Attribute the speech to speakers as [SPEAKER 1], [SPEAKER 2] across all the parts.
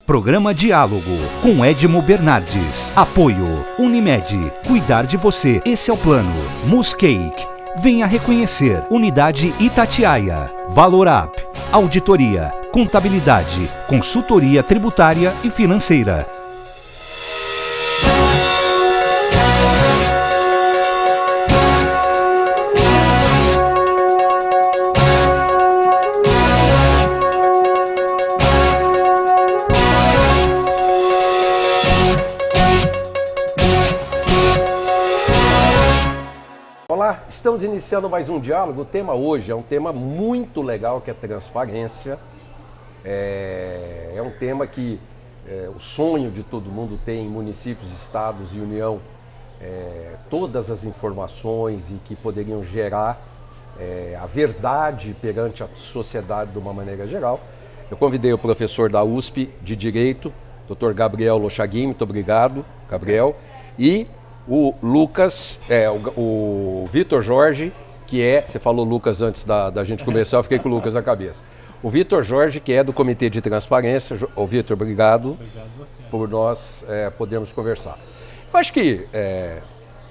[SPEAKER 1] Programa Diálogo com Edmo Bernardes. Apoio Unimed. Cuidar de você. Esse é o plano. Muscake. Venha reconhecer. Unidade Itatiaia. Valorap. Auditoria. Contabilidade. Consultoria tributária e financeira.
[SPEAKER 2] Olá, estamos iniciando mais um diálogo. O tema hoje é um tema muito legal, que é transparência. É um tema que o sonho de todo mundo tem em municípios, estados e União, todas as informações e que poderiam gerar a verdade perante a sociedade de uma maneira geral. Eu convidei o professor da USP de Direito, Dr. Gabriel Lochagin, muito obrigado, Gabriel, e o Lucas, o Vitor Jorge, que você falou Lucas antes da gente começar, eu fiquei com o Lucas na cabeça. O Vitor Jorge, que é do Comitê de Transparência. Ô Vitor, obrigado. Obrigado você. Por nós podermos conversar. Eu acho que é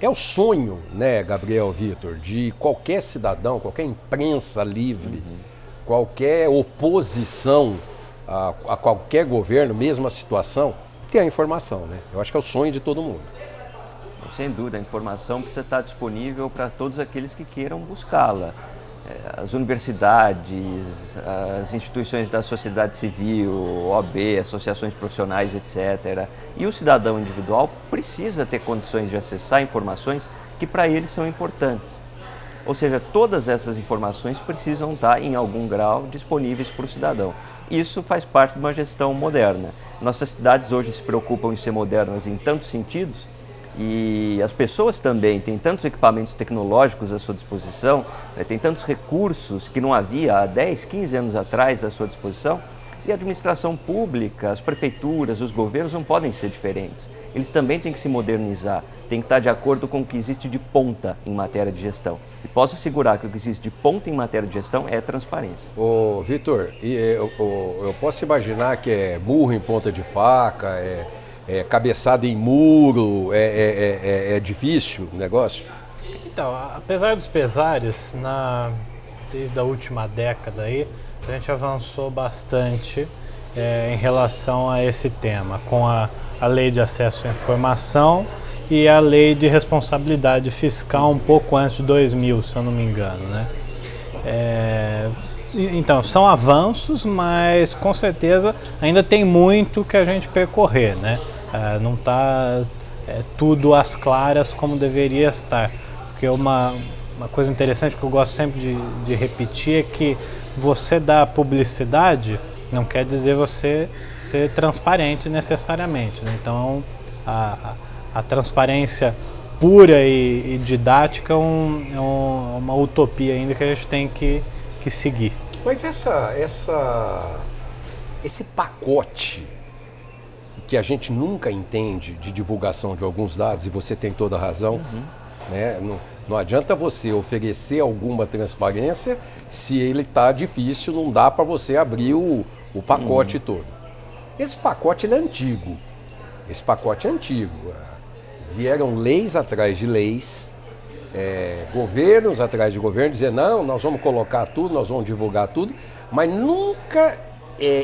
[SPEAKER 2] o sonho, né, Gabriel, Vitor, de qualquer cidadão, qualquer imprensa livre, qualquer oposição a qualquer governo, mesma situação, ter a informação, né? Eu acho que é o sonho de todo mundo.
[SPEAKER 3] Sem dúvida, a informação precisa estar disponível para todos aqueles que queiram buscá-la. As universidades, as instituições da sociedade civil, OAB, associações profissionais, etc. E o cidadão individual precisa ter condições de acessar informações que para ele são importantes. Ou seja, todas essas informações precisam estar em algum grau disponíveis para o cidadão. Isso faz parte de uma gestão moderna. Nossas cidades hoje se preocupam em ser modernas em tantos sentidos, e as pessoas também têm tantos equipamentos tecnológicos à sua disposição, têm tantos recursos que não havia há 10, 15 anos atrás à sua disposição, e a administração pública, as prefeituras, os governos não podem ser diferentes. Eles também têm que se modernizar, têm que estar de acordo com o que existe de ponta em matéria de gestão. E posso assegurar que o que existe de ponta em matéria de gestão é transparência.
[SPEAKER 2] Ô Vitor, eu posso imaginar que é murro em ponta de faca, cabeçada em muro, é difícil o negócio?
[SPEAKER 4] Então, apesar dos pesares, desde a última década aí, a gente avançou bastante em relação a esse tema, com a Lei de Acesso à Informação e a Lei de Responsabilidade Fiscal um pouco antes de 2000, se eu não me engano, né? Então, são avanços, mas com certeza ainda tem muito que a gente percorrer, né? Não está tudo às claras como deveria estar. Porque uma coisa interessante que eu gosto sempre de repetir é que você dar publicidade não quer dizer você ser transparente necessariamente, né? Então, a transparência pura e didática é uma utopia ainda que a gente tem que seguir.
[SPEAKER 2] Mas esse pacote que a gente nunca entende de divulgação de alguns dados, e você tem toda a razão, né? Não adianta você oferecer alguma transparência se ele está difícil, não dá para você abrir o pacote todo. Esse pacote ele é antigo. Esse pacote é antigo. Vieram leis atrás de leis, governos atrás de governos, dizer não, nós vamos colocar tudo, nós vamos divulgar tudo, mas nunca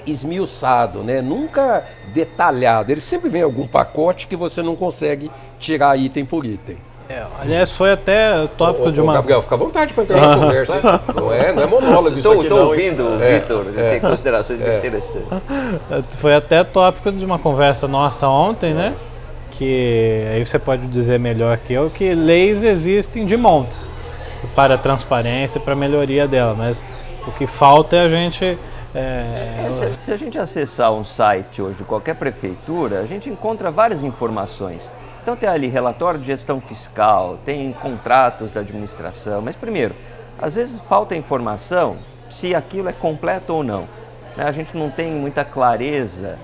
[SPEAKER 2] esmiuçado, né? Nunca detalhado. Ele sempre vem algum pacote que você não consegue tirar item por item.
[SPEAKER 4] Aliás, foi até tópico de uma...
[SPEAKER 2] Gabriel, fica à vontade para entrar na conversa. Não é monólogo isso aqui não.
[SPEAKER 3] Estou ouvindo, Vitor, tem considerações interessantes.
[SPEAKER 4] Foi até tópico de uma conversa nossa ontem, né? Que aí você pode dizer melhor que eu, que leis existem de montes para a transparência e para a melhoria dela, mas o que falta é a gente...
[SPEAKER 3] Se a gente acessar um site hoje de qualquer prefeitura, a gente encontra várias informações. Então tem ali relatório de gestão fiscal, tem contratos da administração, mas primeiro, às vezes falta informação se aquilo é completo ou não. A gente não tem muita clareza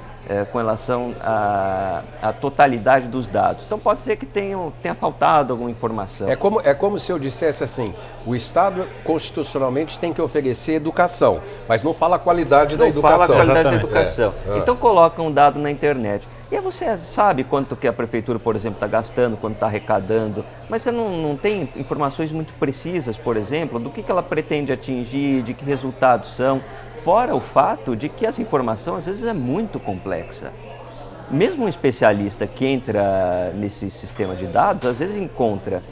[SPEAKER 3] com relação à totalidade dos dados. Então pode ser que tenha faltado alguma informação.
[SPEAKER 2] É como se eu dissesse assim, o Estado constitucionalmente tem que oferecer educação, mas não fala a qualidade da educação.
[SPEAKER 3] Não fala a qualidade
[SPEAKER 4] Exatamente.
[SPEAKER 3] da educação. Então coloca um dado na internet. E aí você sabe quanto que a prefeitura, por exemplo, está gastando, quanto está arrecadando, mas você não tem informações muito precisas, por exemplo, do que ela pretende atingir, de que resultados são, fora o fato de que essa informação às vezes é muito complexa. Mesmo um especialista que entra nesse sistema de dados, às vezes encontra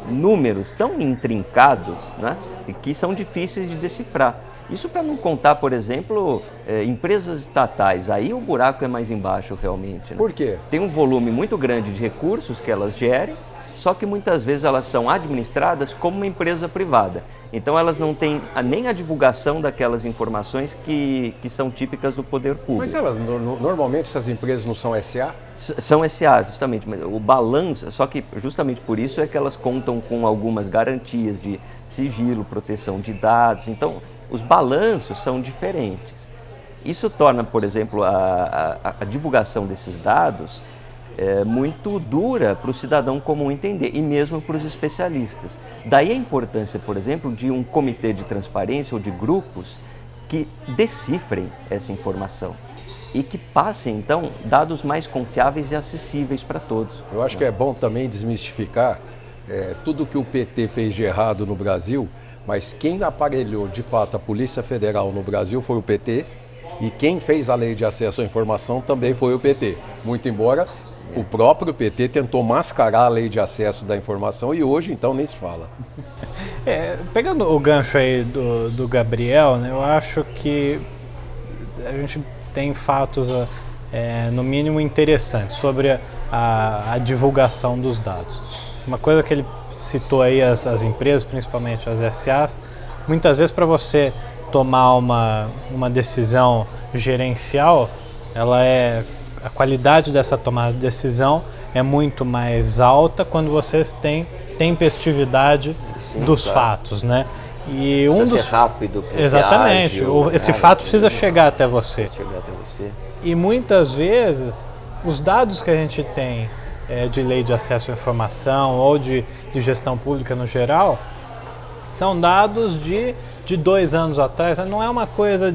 [SPEAKER 3] números tão intrincados, né, que são difíceis de decifrar. Isso para não contar, por exemplo, empresas estatais, aí o buraco é mais embaixo realmente. Né?
[SPEAKER 2] Por quê?
[SPEAKER 3] Tem um volume muito grande de recursos que elas gerem, só que muitas vezes elas são administradas como uma empresa privada. Então elas não têm nem a divulgação daquelas informações que são típicas do poder público.
[SPEAKER 2] Mas normalmente essas empresas não são SA?
[SPEAKER 3] São SA, justamente. Mas o balanço, só que justamente por isso é que elas contam com algumas garantias de sigilo, proteção de dados. Então, os balanços são diferentes. Isso torna, por exemplo, a divulgação desses dados muito dura para o cidadão comum entender, e mesmo para os especialistas. Daí a importância, por exemplo, de um comitê de transparência ou de grupos que decifrem essa informação e que passem, então, dados mais confiáveis e acessíveis para todos.
[SPEAKER 2] Eu acho que é bom também desmistificar tudo que o PT fez de errado no Brasil, mas quem aparelhou de fato a Polícia Federal no Brasil foi o PT, e quem fez a Lei de Acesso à Informação também foi o PT. Muito embora o próprio PT tentou mascarar a Lei de Acesso da Informação e hoje então nem se fala.
[SPEAKER 4] Pegando o gancho aí do Gabriel, né, eu acho que a gente tem fatos no mínimo interessantes sobre a divulgação dos dados. Uma coisa que ele citou aí, as empresas, principalmente as SAs, muitas vezes para você tomar uma decisão gerencial, a qualidade dessa tomada de decisão é muito mais alta quando vocês têm tempestividade dos fatos, né? E
[SPEAKER 3] precisa ser rápido,
[SPEAKER 4] exatamente,
[SPEAKER 3] ser ágil,
[SPEAKER 4] esse fato precisa chegar até você.
[SPEAKER 3] você.
[SPEAKER 4] E muitas vezes os dados que a gente tem de lei de acesso à informação ou de gestão pública no geral são dados de 2 anos atrás, não é uma coisa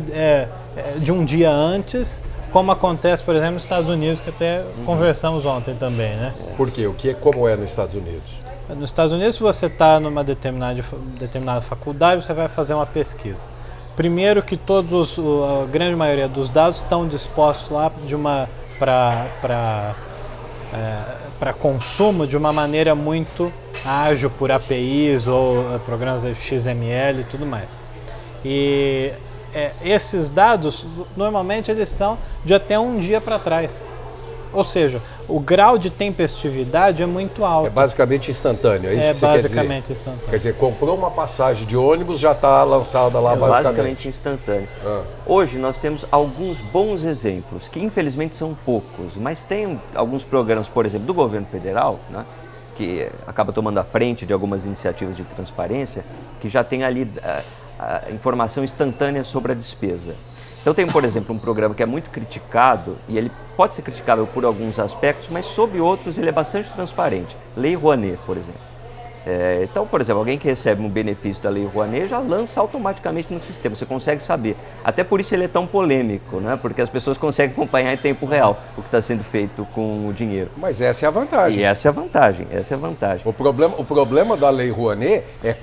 [SPEAKER 4] de um dia antes, como acontece, por exemplo, nos Estados Unidos, que até conversamos ontem também, né?
[SPEAKER 2] Por quê? Como é nos Estados Unidos?
[SPEAKER 4] Nos Estados Unidos, se você está numa determinada faculdade, você vai fazer uma pesquisa. Primeiro que a grande maioria dos dados estão dispostos lá para consumo de uma maneira muito ágil por APIs ou programas XML e tudo mais. E esses dados, normalmente, eles são de até um dia para trás. Ou seja, o grau de tempestividade é muito alto.
[SPEAKER 2] É basicamente instantâneo, é isso que você quer dizer? É basicamente
[SPEAKER 4] instantâneo.
[SPEAKER 2] Quer dizer, comprou uma passagem de ônibus, já está lançada lá
[SPEAKER 3] basicamente instantâneo. Hoje nós temos alguns bons exemplos, que infelizmente são poucos, mas tem alguns programas, por exemplo, do governo federal, né, que acaba tomando a frente de algumas iniciativas de transparência, que já tem ali a informação instantânea sobre a despesa. Então tem, por exemplo, um programa que é muito criticado, e ele pode ser criticável por alguns aspectos, mas sob outros ele é bastante transparente. Lei Rouanet, por exemplo. Então, por exemplo, alguém que recebe um benefício da Lei Rouanet já lança automaticamente no sistema, você consegue saber. Até por isso ele é tão polêmico, né? Porque as pessoas conseguem acompanhar em tempo real o que está sendo feito com o dinheiro.
[SPEAKER 2] Mas essa é a vantagem.
[SPEAKER 3] E essa é a vantagem.
[SPEAKER 2] O problema da Lei Rouanet é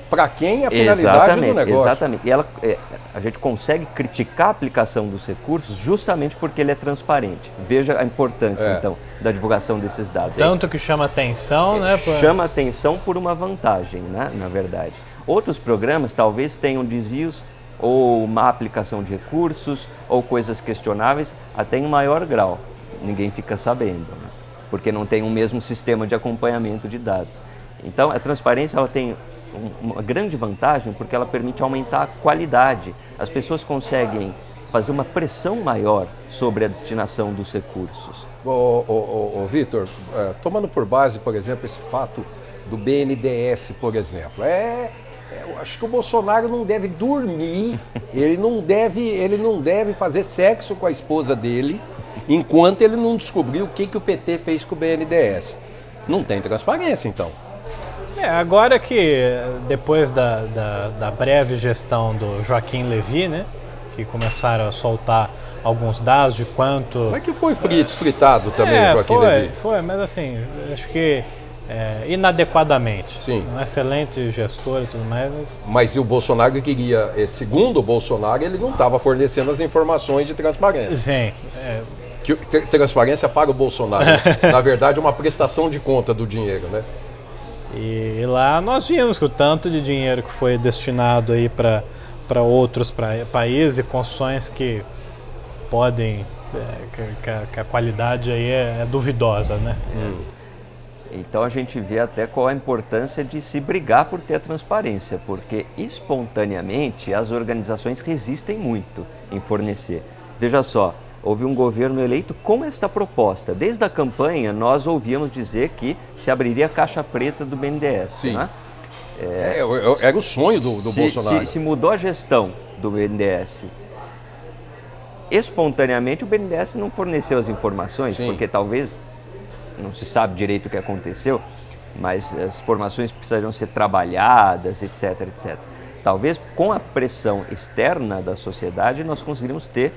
[SPEAKER 2] para quem a finalidade do negócio.
[SPEAKER 3] Exatamente. E a gente consegue criticar a aplicação dos recursos justamente porque ele é transparente. Veja a importância, então, da divulgação desses dados.
[SPEAKER 4] Tanto que chama atenção, né?
[SPEAKER 3] Chama atenção por uma vantagem, né, na verdade. Outros programas talvez tenham desvios ou má aplicação de recursos ou coisas questionáveis até em maior grau. Ninguém fica sabendo, né, porque não tem o mesmo sistema de acompanhamento de dados. Então, a transparência ela tem uma grande vantagem porque ela permite aumentar a qualidade. As pessoas conseguem fazer uma pressão maior sobre a destinação dos recursos.
[SPEAKER 2] Vitor, tomando por base, por exemplo, esse fato do BNDES, por exemplo, eu acho que o Bolsonaro não deve dormir, ele não deve fazer sexo com a esposa dele enquanto ele não descobriu o que o PT fez com o BNDES. Não tem transparência, então.
[SPEAKER 4] Agora que, depois da breve gestão do Joaquim Levy, né, que começaram a soltar alguns dados de quanto...
[SPEAKER 2] Mas que foi fritado também o Joaquim Levy.
[SPEAKER 4] Foi, mas assim, acho que inadequadamente.
[SPEAKER 2] Sim.
[SPEAKER 4] Um excelente gestor e tudo mais.
[SPEAKER 2] Mas o Bolsonaro queria, segundo o Bolsonaro, ele não estava fornecendo as informações de transparência.
[SPEAKER 4] Sim.
[SPEAKER 2] Transparência para o Bolsonaro. Na verdade, uma prestação de conta do dinheiro, né?
[SPEAKER 4] E lá nós vimos que o tanto de dinheiro que foi destinado aí para outros países e construções que podem, que a qualidade aí é duvidosa, né?
[SPEAKER 3] Então a gente vê até qual a importância de se brigar por ter a transparência, porque espontaneamente as organizações resistem muito em fornecer. Veja só, houve um governo eleito com esta proposta. Desde a campanha nós ouvíamos dizer que se abriria a caixa preta do BNDES.
[SPEAKER 2] Sim.
[SPEAKER 3] Né?
[SPEAKER 2] Era o sonho do Bolsonaro.
[SPEAKER 3] Se mudou a gestão do BNDES, espontaneamente o BNDES não forneceu as informações,
[SPEAKER 2] Sim.
[SPEAKER 3] porque talvez, não se sabe direito o que aconteceu, mas as informações precisariam ser trabalhadas, etc, etc. Talvez com a pressão externa da sociedade nós conseguiríamos ter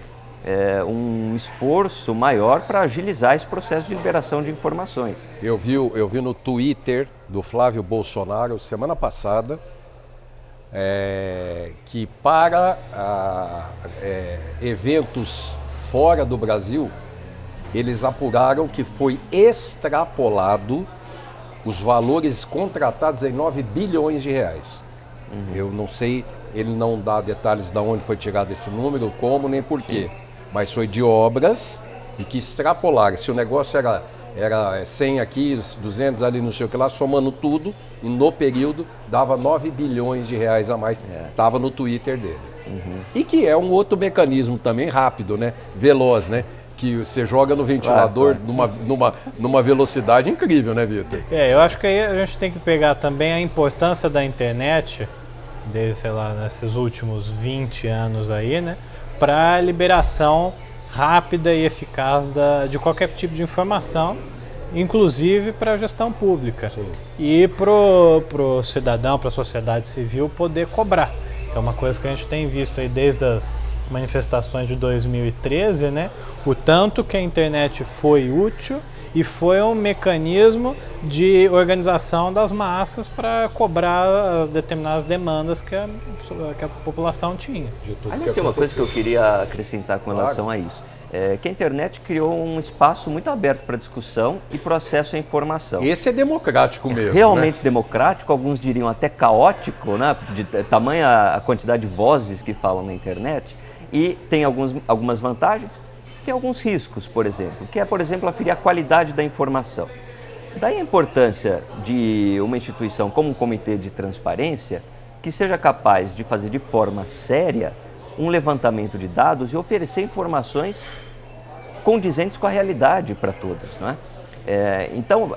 [SPEAKER 3] um esforço maior para agilizar esse processo de liberação de informações.
[SPEAKER 2] Eu vi no Twitter do Flávio Bolsonaro semana passada que para eventos fora do Brasil, eles apuraram que foi extrapolado os valores contratados em 9 bilhões de reais. Eu não sei, ele não dá detalhes de onde foi tirado esse número, como nem por quê. Mas foi de obras e que extrapolaram. Se o negócio era 100 aqui, 200 ali, não sei o que lá, somando tudo, e no período dava 9 bilhões de reais a mais. Estava no Twitter dele. E que é um outro mecanismo também rápido, né? Veloz, né? Que você joga no ventilador numa velocidade incrível, né, Vitor?
[SPEAKER 4] Eu acho que aí a gente tem que pegar também a importância da internet, desde, sei lá, nesses últimos 20 anos aí, né? Para a liberação rápida e eficaz de qualquer tipo de informação, inclusive para a gestão pública.
[SPEAKER 2] Sim.
[SPEAKER 4] E para o cidadão, para a sociedade civil poder cobrar, que é uma coisa que a gente tem visto aí desde as manifestações de 2013, né? O tanto que a internet foi útil e foi um mecanismo de organização das massas para cobrar as determinadas demandas que a população tinha.
[SPEAKER 3] Aliás, tem uma coisa que eu queria acrescentar com relação a isso. Que a internet criou um espaço muito aberto para discussão e processo à informação.
[SPEAKER 2] Esse é democrático mesmo.
[SPEAKER 3] Realmente,
[SPEAKER 2] né?
[SPEAKER 3] Democrático, alguns diriam até caótico, né? De tamanha a quantidade de vozes que falam na internet. E tem algumas vantagens, tem alguns riscos, por exemplo, que é, por exemplo, aferir a qualidade da informação. Daí a importância de uma instituição como um comitê de transparência que seja capaz de fazer de forma séria um levantamento de dados e oferecer informações condizentes com a realidade para todos, não é? Então,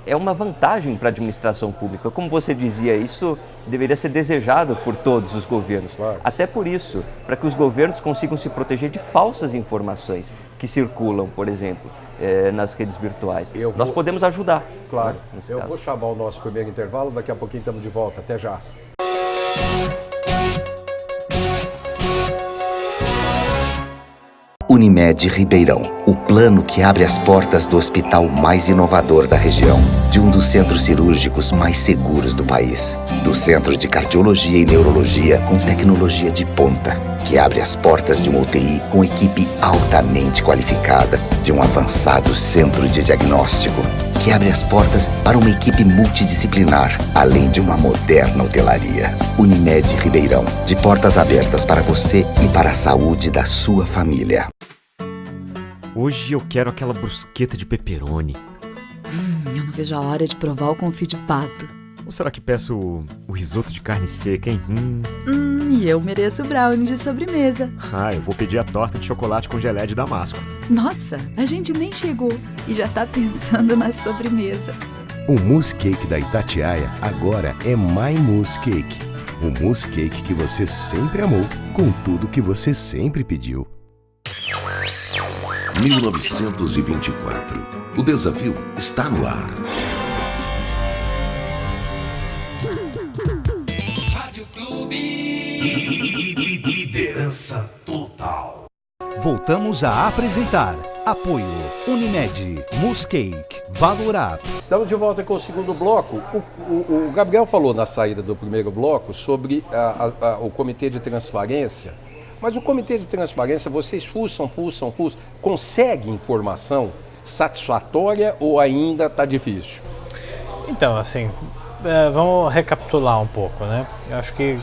[SPEAKER 3] é uma vantagem para a administração pública. Como você dizia, isso deveria ser desejado por todos os governos.
[SPEAKER 2] Claro.
[SPEAKER 3] Até por isso, para que os governos consigam se proteger de falsas informações que circulam, por exemplo, nas redes virtuais. Nós podemos ajudar.
[SPEAKER 2] Claro.
[SPEAKER 3] Né,
[SPEAKER 2] Eu
[SPEAKER 3] caso.
[SPEAKER 2] vou chamar o nosso primeiro intervalo, daqui a pouquinho estamos de volta. Até já.
[SPEAKER 5] Unimed Ribeirão, o plano que abre as portas do hospital mais inovador da região, de um dos centros cirúrgicos mais seguros do país, do Centro de Cardiologia e Neurologia com tecnologia de ponta, que abre as portas de uma UTI com equipe altamente qualificada, de um avançado centro de diagnóstico, que abre as portas para uma equipe multidisciplinar, além de uma moderna hotelaria. Unimed Ribeirão, de portas abertas para você e para a saúde da sua família.
[SPEAKER 6] Hoje eu quero aquela brusqueta de pepperoni.
[SPEAKER 7] Eu não vejo a hora de provar o confit de pato.
[SPEAKER 6] Ou será que peço o risoto de carne seca, hein?
[SPEAKER 7] E eu mereço o brownie de sobremesa.
[SPEAKER 6] Eu vou pedir a torta de chocolate com gelé de damasco.
[SPEAKER 7] Nossa, a gente nem chegou e já tá pensando na sobremesa.
[SPEAKER 8] O mousse cake da Itatiaia agora é My Mousse Cake. O mousse cake que você sempre amou, com tudo que você sempre pediu. 1924. O desafio está no ar.
[SPEAKER 1] Rádio Clube. Liderança total. Voltamos a apresentar Apoio Unimed, Muscake, Valor Up.
[SPEAKER 2] Estamos de volta com o segundo bloco. O Gabriel falou na saída do primeiro bloco sobre o Comitê de Transparência. Mas o Comitê de Transparência, vocês fuçam, consegue informação satisfatória ou ainda está difícil?
[SPEAKER 4] Então, assim, vamos recapitular um pouco, né? Eu acho que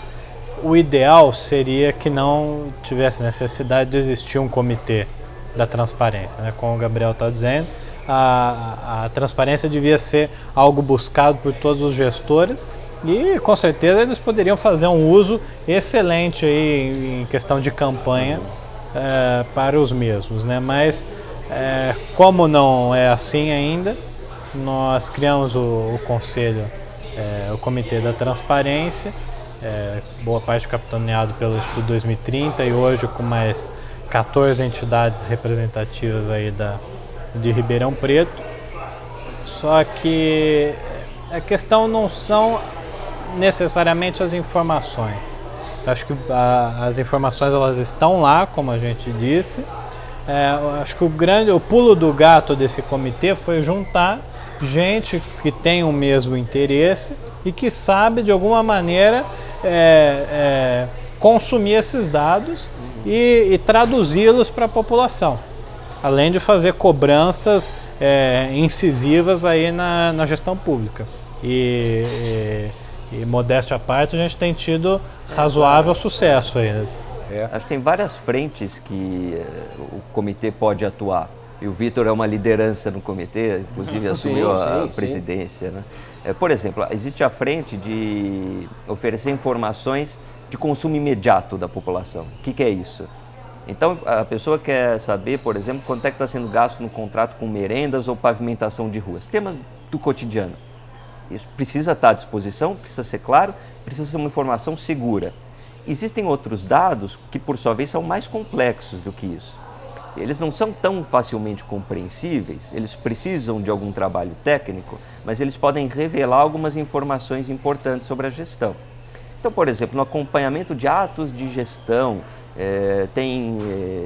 [SPEAKER 4] o ideal seria que não tivesse necessidade de existir um comitê da transparência, né? Como o Gabriel está dizendo, a transparência devia ser algo buscado por todos os gestores e com certeza eles poderiam fazer um uso excelente aí em questão de campanha para os mesmos, né? Mas como não é assim ainda, nós criamos o conselho, o Comitê da Transparência, boa parte capitaneado pelo Instituto 2030 e hoje com mais 14 entidades representativas aí de Ribeirão Preto. Só que a questão não são necessariamente as informações. Acho que as informações elas estão lá, como a gente disse. Acho que o pulo do gato desse comitê foi juntar gente que tem o mesmo interesse e que sabe de alguma maneira consumir esses dados e traduzi-los para a população, além de fazer cobranças incisivas aí na gestão pública. E modéstia à parte, a gente tem tido razoável sucesso aí.
[SPEAKER 3] Acho que tem várias frentes que o comitê pode atuar. E o Vitor é uma liderança no comitê, inclusive assumiu a presidência, né? Por exemplo, existe a frente de oferecer informações de consumo imediato da população. O que é isso? Então, a pessoa quer saber, por exemplo, quanto é que está sendo gasto no contrato com merendas ou pavimentação de ruas. Temas do cotidiano. Isso precisa estar à disposição, precisa ser claro, precisa ser uma informação segura. Existem outros dados que, por sua vez, são mais complexos do que isso. Eles não são tão facilmente compreensíveis, eles precisam de algum trabalho técnico, mas eles podem revelar algumas informações importantes sobre a gestão. Então, por exemplo, no acompanhamento de atos de gestão, tem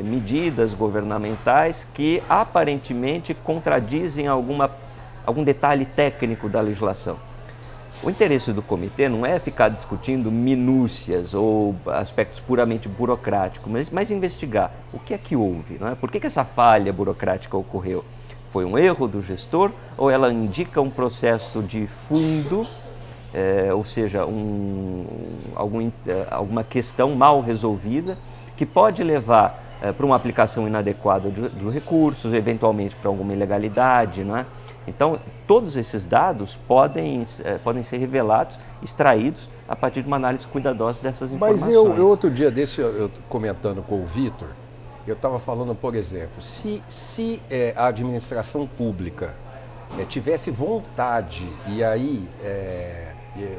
[SPEAKER 3] medidas governamentais que aparentemente contradizem algum detalhe técnico da legislação. O interesse do comitê não é ficar discutindo minúcias ou aspectos puramente burocráticos, mas investigar o que é que houve, não é? Por que essa falha burocrática ocorreu? Foi um erro do gestor ou ela indica um processo de fundo, ou seja, alguma questão mal resolvida que pode levar para uma aplicação inadequada do recursos, eventualmente para alguma ilegalidade, não é? Então, todos esses dados podem ser revelados, extraídos, a partir de uma análise cuidadosa dessas informações.
[SPEAKER 2] Mas eu outro dia desse, eu comentando com o Vitor, eu estava falando, por exemplo, se a administração pública tivesse vontade, e aí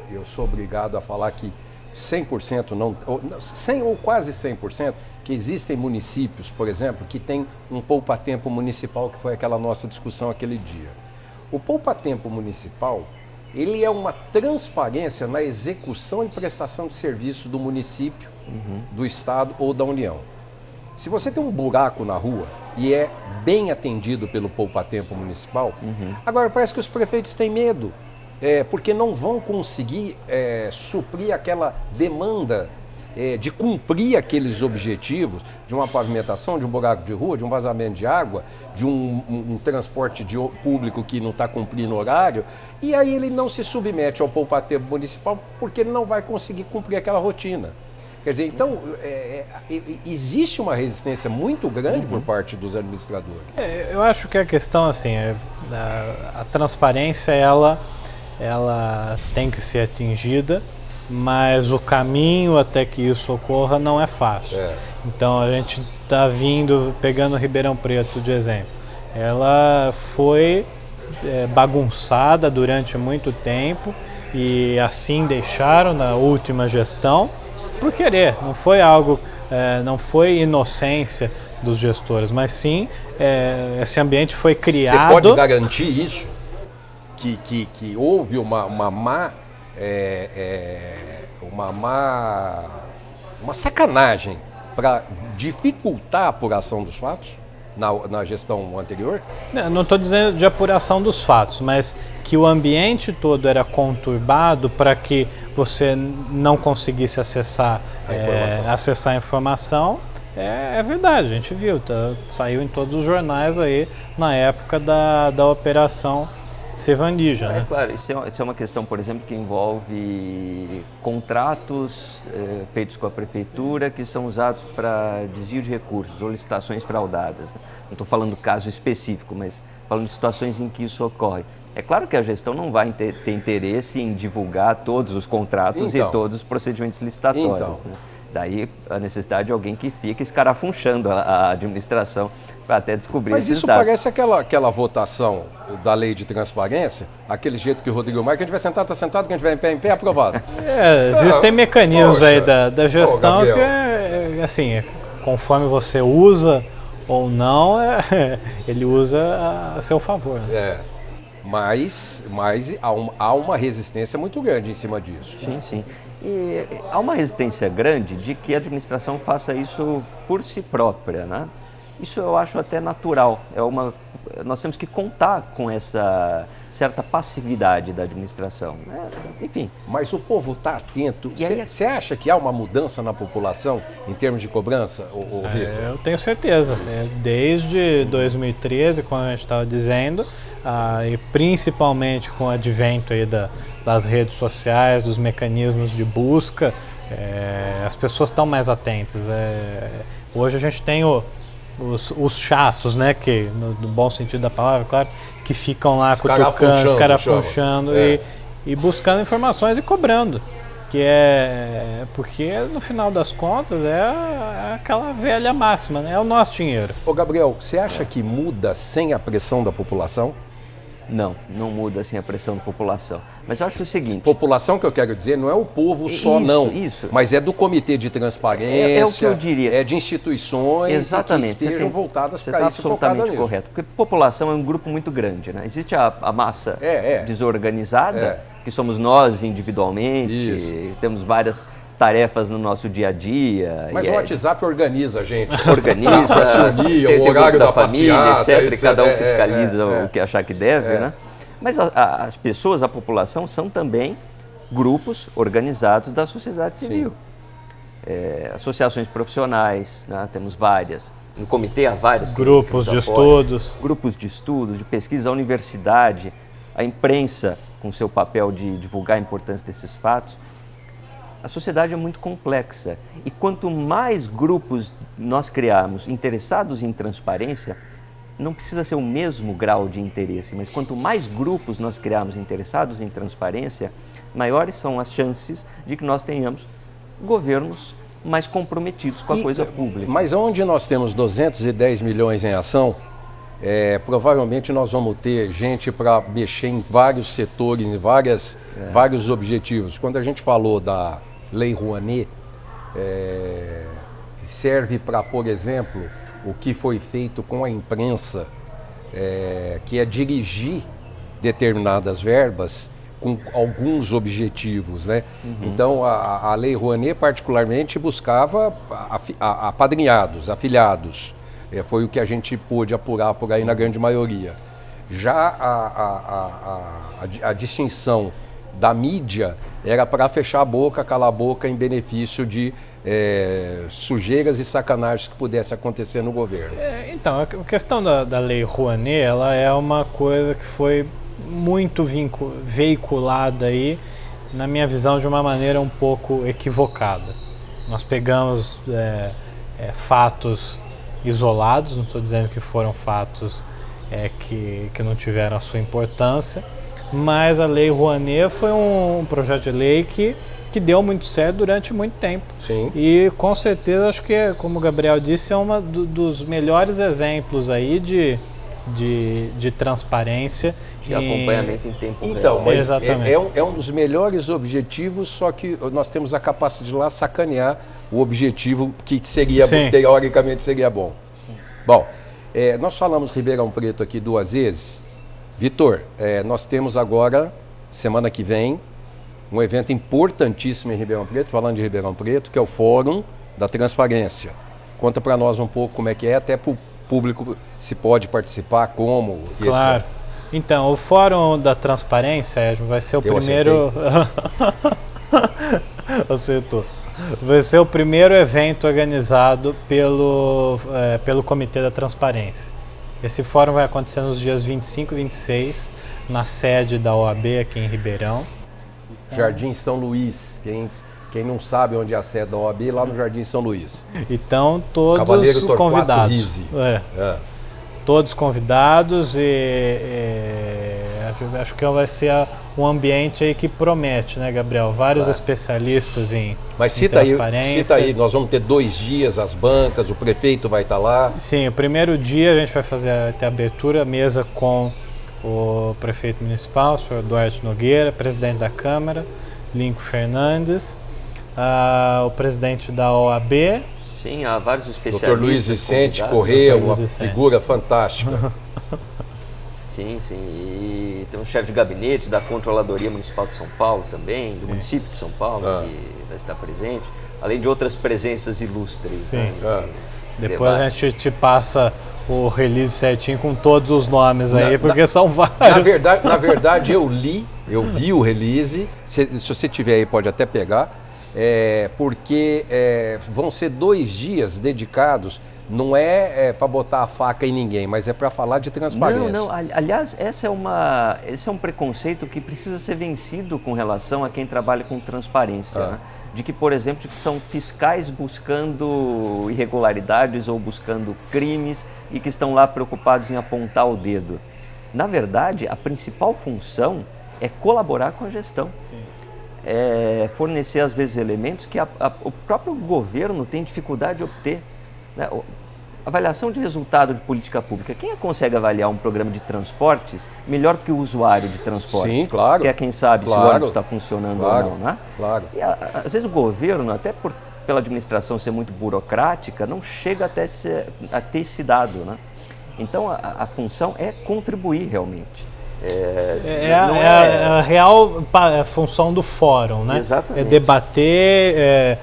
[SPEAKER 2] eu sou obrigado a falar que 100% não, 100 ou quase 100%, que existem municípios, por exemplo, que tem um poupa-tempo municipal, que foi aquela nossa discussão aquele dia. O poupa-tempo municipal, ele é uma transparência na execução e prestação de serviço do município, do estado ou da União. Se você tem um buraco na rua e é bem atendido pelo poupa-tempo municipal, agora parece que os prefeitos têm medo, porque não vão conseguir suprir aquela demanda de cumprir aqueles objetivos de uma pavimentação, de um buraco de rua, de um vazamento de água, de um transporte público que não está cumprindo horário, e aí ele não se submete ao poupa-tempo municipal porque ele não vai conseguir cumprir aquela rotina. Quer dizer, então, existe uma resistência muito grande por parte dos administradores.
[SPEAKER 4] Eu acho que a questão, assim, a transparência, ela tem que ser atingida, mas o caminho até que isso ocorra não é fácil. Então a gente está pegando Ribeirão Preto de exemplo. Ela foi bagunçada durante muito tempo e assim deixaram na última gestão por querer. Não foi algo, não foi inocência dos gestores, mas sim, esse ambiente foi criado...
[SPEAKER 2] Você pode garantir isso? Que houve uma sacanagem para dificultar a apuração dos fatos na gestão anterior?
[SPEAKER 4] Não estou dizendo de apuração dos fatos, mas que o ambiente todo era conturbado para que você não conseguisse acessar a informação. É verdade, a gente viu, saiu em todos os jornais aí na época da Operação Servanija, né?
[SPEAKER 3] Claro, isso é uma questão, por exemplo, que envolve contratos feitos com a prefeitura que são usados para desvio de recursos ou licitações fraudadas. Não estou falando do caso específico, mas falando de situações em que isso ocorre. É claro que a gestão não vai ter interesse em divulgar todos os contratos e todos os procedimentos licitatórios. Né? Daí a necessidade de alguém que fica escarafunchando a administração para até descobrir esses dados.
[SPEAKER 2] Mas isso parece aquela votação da lei de transparência, aquele jeito que o Rodrigo Maia, quem tiver sentado está sentado, quem tiver em pé, aprovado.
[SPEAKER 4] Existem mecanismos aí da gestão que, assim, conforme você usa ou não, ele usa a seu favor. Né?
[SPEAKER 2] Mas há uma resistência muito grande em cima disso.
[SPEAKER 3] Sim, sim. E há uma resistência grande de que a administração faça isso por si própria, né? Isso eu acho até natural. Nós temos que contar com essa certa passividade da administração, né? Enfim.
[SPEAKER 2] Mas o povo está atento. Você acha que há uma mudança na população em termos de cobrança, Vitor?
[SPEAKER 4] Eu tenho certeza. Desde 2013, quando a gente estava dizendo, e principalmente com o advento aí das redes sociais, dos mecanismos de busca, as pessoas estão mais atentas. Hoje a gente tem os chatos, né, que no bom sentido da palavra, claro, que ficam lá cutucando, escarafunchando e buscando informações e cobrando. Porque no final das contas é aquela velha máxima, né? É o nosso dinheiro.
[SPEAKER 2] Ô Gabriel, você acha que muda sem a pressão da população?
[SPEAKER 3] Não muda assim a pressão da população. Mas eu acho o seguinte...
[SPEAKER 2] População que eu quero dizer não é o povo só,
[SPEAKER 3] isso.
[SPEAKER 2] Mas é do Comitê de Transparência,
[SPEAKER 3] é o que eu diria.
[SPEAKER 2] É de instituições que estejam voltadas para isso.
[SPEAKER 3] Você está absolutamente correto. Porque população é um grupo muito grande, né? Existe a massa desorganizada, que somos nós individualmente, temos várias tarefas no nosso dia a dia.
[SPEAKER 2] Mas o WhatsApp organiza a gente.
[SPEAKER 3] Organiza,
[SPEAKER 2] tem o horário da
[SPEAKER 3] família,
[SPEAKER 2] passeata,
[SPEAKER 3] etc. E cada um fiscaliza o que achar que deve, né? Mas as pessoas, a população, são também grupos organizados da sociedade civil. Associações profissionais, né? Temos várias. No comitê há várias.
[SPEAKER 4] Grupos de estudos.
[SPEAKER 3] Grupos de estudos, de pesquisa, a universidade, a imprensa, com seu papel de divulgar a importância desses fatos. A sociedade é muito complexa e quanto mais grupos nós criarmos interessados em transparência, não precisa ser o mesmo grau de interesse, mas quanto mais grupos nós criarmos interessados em transparência, maiores são as chances de que nós tenhamos governos mais comprometidos com a coisa pública.
[SPEAKER 2] Mas onde nós temos 210 milhões em ação, provavelmente nós vamos ter gente para mexer em vários setores, em vários objetivos. Quando a gente falou da Lei Rouanet, serve para, por exemplo, o que foi feito com a imprensa, que é dirigir determinadas verbas com alguns objetivos, né? Então, a Lei Rouanet particularmente buscava apadrinhados, afiliados. Foi o que a gente pôde apurar por aí na grande maioria. Já a distinção da mídia era para fechar a boca, calar a boca em benefício de sujeiras e sacanagens que pudesse acontecer no governo.
[SPEAKER 4] Então, a questão da Lei Rouanet, ela é uma coisa que foi muito veiculada aí, na minha visão, de uma maneira um pouco equivocada. Nós pegamos fatos isolados, não estou dizendo que foram fatos que não tiveram a sua importância, mas a Lei Rouanet foi um projeto de lei que deu muito certo durante muito tempo.
[SPEAKER 2] Sim.
[SPEAKER 4] E com certeza, acho que, como o Gabriel disse, é um dos melhores exemplos aí de transparência.
[SPEAKER 3] De acompanhamento em tempo real.
[SPEAKER 2] Então, mas
[SPEAKER 4] exatamente.
[SPEAKER 2] É um dos melhores objetivos, só que nós temos a capacidade de lá sacanear o objetivo que seria, teoricamente seria bom. Bom, nós falamos Ribeirão Preto aqui 2 vezes. Vitor, nós temos agora, semana que vem, um evento importantíssimo em Ribeirão Preto, falando de Ribeirão Preto, que é o Fórum da Transparência. Conta para nós um pouco como é que é, até para o público se pode participar, como e
[SPEAKER 4] Claro.
[SPEAKER 2] etc.
[SPEAKER 4] Então, o Fórum da Transparência vai ser o primeiro... Acertou. Vai ser o primeiro evento organizado pelo Comitê da Transparência. Esse fórum vai acontecer nos dias 25 e 26, na sede da OAB aqui em Ribeirão.
[SPEAKER 2] Jardim São Luís, quem não sabe onde é a sede da OAB, lá no Jardim São Luís.
[SPEAKER 4] Então, todos
[SPEAKER 2] Cavaleiro Torquato
[SPEAKER 4] convidados.
[SPEAKER 2] Rizzi.
[SPEAKER 4] Todos convidados acho que vai ser um ambiente aí que promete, né, Gabriel? Vários especialistas em transparência.
[SPEAKER 2] Cita aí, nós vamos ter 2 dias, as bancas, o prefeito vai estar lá.
[SPEAKER 4] Sim, o primeiro dia a gente vai fazer até a abertura, mesa com o prefeito municipal, o senhor Duarte Nogueira, presidente da Câmara, Lincoln Fernandes, o presidente da OAB.
[SPEAKER 3] Sim, há vários especialistas.
[SPEAKER 2] Dr. Luiz Vicente Corrêa, uma figura fantástica.
[SPEAKER 3] Sim, e tem um chefe de gabinete da Controladoria Municipal de São Paulo também, do município de São Paulo, que vai estar presente, além de outras presenças ilustres.
[SPEAKER 4] Sim. Depois a gente te passa o release certinho com todos os nomes aí, porque são vários.
[SPEAKER 2] Na verdade, eu vi o release, se você tiver aí pode até pegar, porque vão ser 2 dias dedicados. Não é para botar a faca em ninguém, mas é para falar de transparência.
[SPEAKER 3] Não. Aliás, esse é um preconceito que precisa ser vencido com relação a quem trabalha com transparência. Né? De que, por exemplo, que são fiscais buscando irregularidades ou buscando crimes e que estão lá preocupados em apontar o dedo. Na verdade, a principal função é colaborar com a gestão. É fornecer, às vezes, elementos que o próprio governo tem dificuldade de obter. Avaliação de resultado de política pública. Quem consegue avaliar um programa de transportes melhor que o usuário de transporte?
[SPEAKER 2] Sim, claro.
[SPEAKER 3] Que é quem sabe se o ônibus está funcionando ou não, né?
[SPEAKER 2] Claro.
[SPEAKER 3] E, às vezes o governo, até pela administração ser muito burocrática, não chega a ter esse dado, né? Então a função é contribuir realmente.
[SPEAKER 4] A real função do fórum, né?
[SPEAKER 3] Exatamente.
[SPEAKER 4] É debater,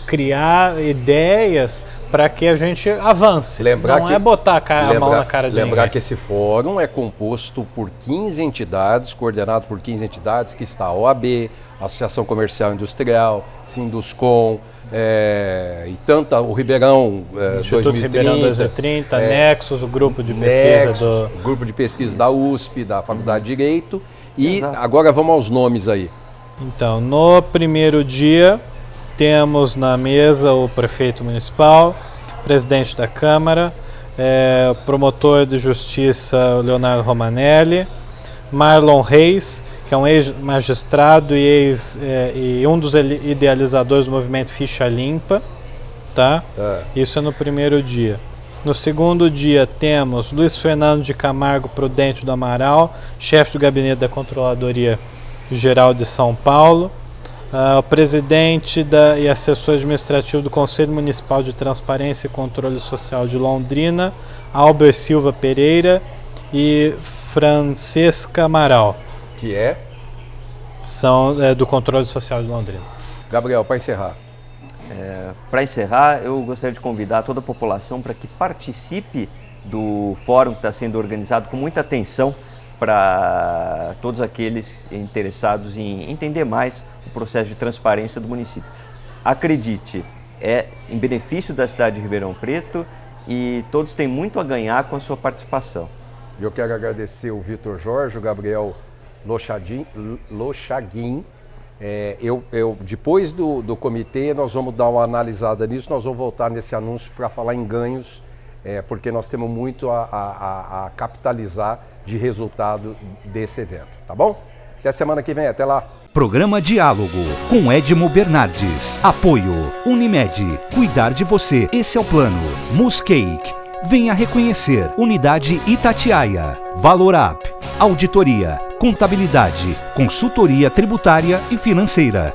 [SPEAKER 4] criar ideias para que a gente avance. Não é botar a mão na cara de ninguém.
[SPEAKER 2] Lembrar que esse fórum é composto por 15 entidades, coordenado por 15 entidades, que está a OAB, Associação Comercial e Industrial, Sinduscom, e tanta, o Ribeirão
[SPEAKER 4] Instituto
[SPEAKER 2] 2030,
[SPEAKER 4] Ribeirão 2030, Nexus, o grupo de pesquisa
[SPEAKER 2] o grupo de pesquisa da USP, da Faculdade de Direito. E agora vamos aos nomes aí.
[SPEAKER 4] Então, no primeiro dia, temos na mesa o prefeito municipal, presidente da Câmara, o promotor de justiça Leonardo Romanelli, Marlon Reis, que é um ex-magistrado e um dos idealizadores do movimento Ficha Limpa, tá? Isso é no primeiro dia. No segundo dia temos Luiz Fernando de Camargo Prudente do Amaral, chefe do gabinete da Controladoria Geral de São Paulo, o presidente e assessor administrativo do Conselho Municipal de Transparência e Controle Social de Londrina, Albert Silva Pereira e Francesca Amaral.
[SPEAKER 2] Que
[SPEAKER 4] são do Controle Social de Londrina.
[SPEAKER 2] Gabriel, para encerrar.
[SPEAKER 3] Para encerrar, eu gostaria de convidar toda a população para que participe do fórum que está sendo organizado com muita atenção para todos aqueles interessados em entender mais o processo de transparência do município. Acredite, é em benefício da cidade de Ribeirão Preto e todos têm muito a ganhar com a sua participação.
[SPEAKER 2] Eu quero agradecer o Vitor Jorge, o Gabriel Lochaguin. Depois do comitê, nós vamos dar uma analisada nisso, nós vamos voltar nesse anúncio para falar em ganhos, porque nós temos muito a capitalizar de resultado desse evento, tá bom? Até semana que vem, até lá.
[SPEAKER 1] Programa Diálogo com Edmo Bernardes. Apoio Unimed. Cuidar de você. Esse é o plano. Muscake. Venha reconhecer. Unidade Itatiaia. Valorap. Auditoria. Contabilidade. Consultoria tributária e financeira.